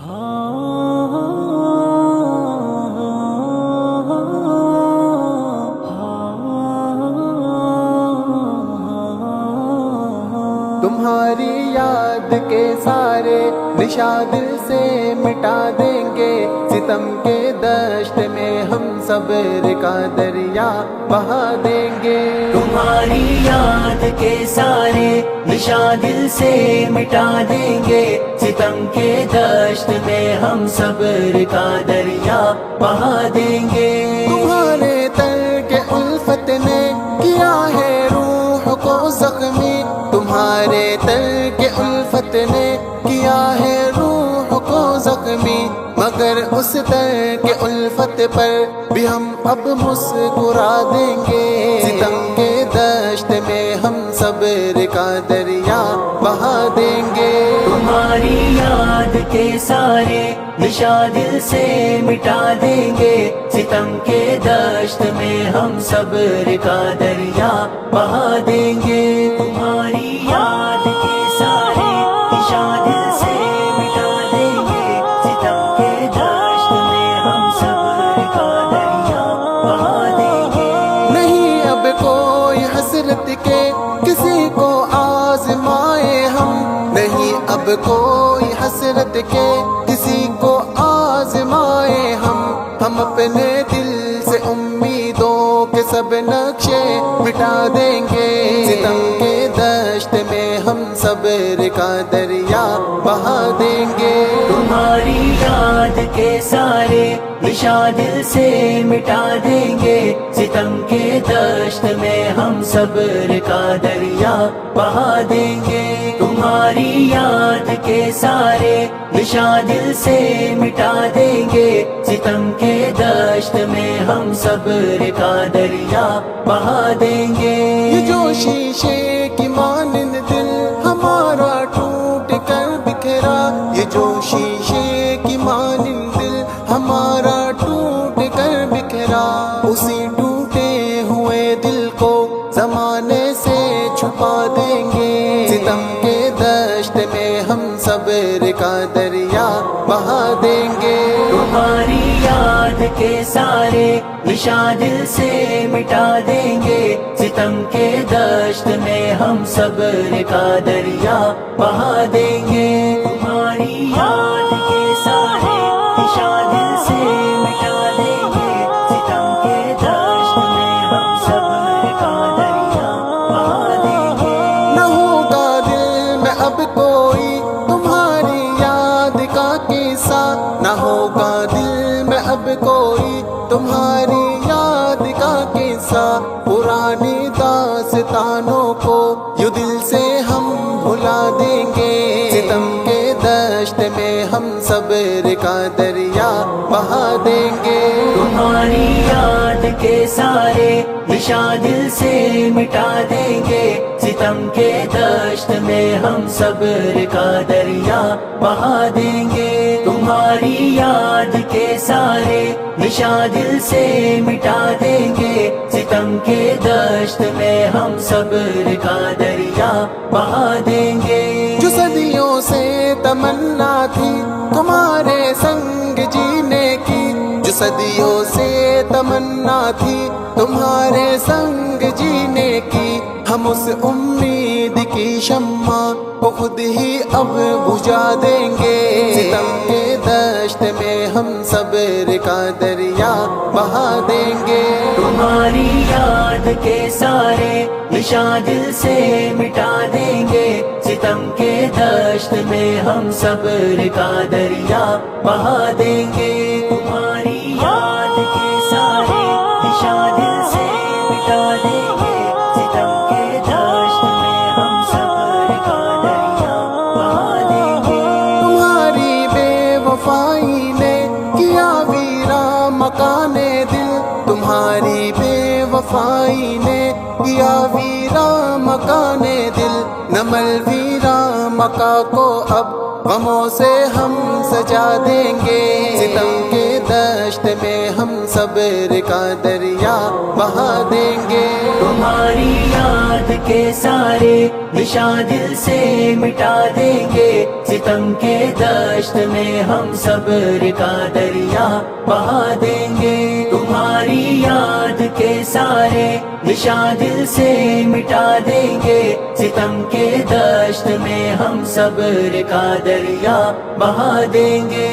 تمہاری یاد کے سارے نشان دل سے مٹا دیں گے، ستم کے دشت میں ہم صبر کا دریا بہا دیں گے۔ تمہاری یاد کے سارے نشان دل سے مٹا دیں گے، ستم کے دشت میں ہم صبر کا دریا بہا دیں گے۔ تمہارے ترک الفت نے کیا ہے روح کو زخمی، تمہارے ترک الفت نے کیا ہے روح کو زخمی، مگر اس ترک الفت پر بھی ہم اب مسکرا دیں گے۔ ستم کے دشت میں ہم صبر کا دریا بہا دیں گے۔ تمہاری یاد کے سارے نشان دل سے مٹا دیں گے، ستم کے دشت میں ہم صبر کا دریا بہا دیں گے۔ تمہاری یاد کے سارے نشان دل سے مٹا دیں گے، ستم کے دشت میں ہم صبر کا دریا بہا دیں گے۔ نہیں اب کوئی حسرت کے کسی کو آزمائے ہم، نہیں اب کوئی حسرت کے کسی کو آزمائے ہم اپنے دل سے امیدوں کے سب نقشے مٹا دیں گے۔ ستم کے دشت میں ہم صبر کا دریا بہا دیں گے۔ تمہاری یاد کے سارے نشان دل سے مٹا دیں گے، ستم کے دشت میں ہم صبر کا دریا بہا دیں گے۔ تمہاری یاد کے سارے نشان دل سے مٹا دیں گے، ستم کے دشت میں ہم صبر کا دریا بہا دیں گے۔ یہ جو شیشے کی مانند دل ہمارا ٹوٹ کر بکھرا، یہ جو شیشے کی مانند دل ہمارا ٹوٹ کر بکھرا، اسی ٹوٹے ہوئے دل کو زمانے سے چھپا دیں گے۔ ستم کے دشت میں ہم صبر کا دریا بہا دیں گے۔ تمہاری یاد کے سارے نشان دل سے مٹا دیں گے، ستم کے دشت میں ہم صبر کا دریا بہا دیں گے۔ تمہاری یاد کے سارے نشان دل سے مٹا دیں گے، ستم کے دشت میں ہم صبر کا دریا بہا دیں گے۔ نہ ہوگا دل میں اب کوئی تمہاری یاد کا قصہ، نہ ہوگا دل میں اب کوئی تمہاری یاد کا قصہ، پرانی داستانوں کو یوں دل سے ہم بھلا دیں گے۔ ستم کے دشت میں ہم صبر کا دریا بہا دیں گے۔ تمہاری یاد کے سارے نشان دل سے مٹا دیں گے، ستم کے دشت میں ہم صبر کا دریا بہا دیں گے۔ تمہاری یاد کے سارے نشان دل سے مٹا دیں گے، ستم کے دشت میں ہم صبر کا دریا بہا دیں گے۔ جو صدیوں سے تمنا تھی تمہارے سنگ جینے کی، جو صدیوں سے تمنا تھی تمہارے سنگ جینے کی، ہم اس امید کی شمع کو خود ہی اب بجھا دیں گے۔ ستم کے دشت میں ہم صبر کا دریا بہا دیں گے۔ تمہاری یاد کے سارے نشان دل سے مٹا دیں گے، ستم کے دشت میں ہم صبر کا دریا بہا دیں گے۔ تمہاری یاد کے سارے نشان دل سے مٹا دیں گے، ستم کے دشت میں ہم صبر کا دریا بہا دیں گے۔ تمہاری بے وفائی نے کیا ویرا مکان دل، تمہاری بے وفائی نے کیا ویرا مکان دل، نمل ویرا مکا کو اب غموں سے ہم سجا دیں گے ستم کے دشت میں ہم صبر کا دریا بہا دیں گے تمہاری یاد کے سارے نشاں دل سے مٹا دیں گے ستم کے دشت میں ہم صبر کا دریا بہا دیں گے تمہاری یاد کے سارے نشاں دل سے مٹا دیں گے ستم کے دشت میں ہم صبر کا دریا بہا دیں گے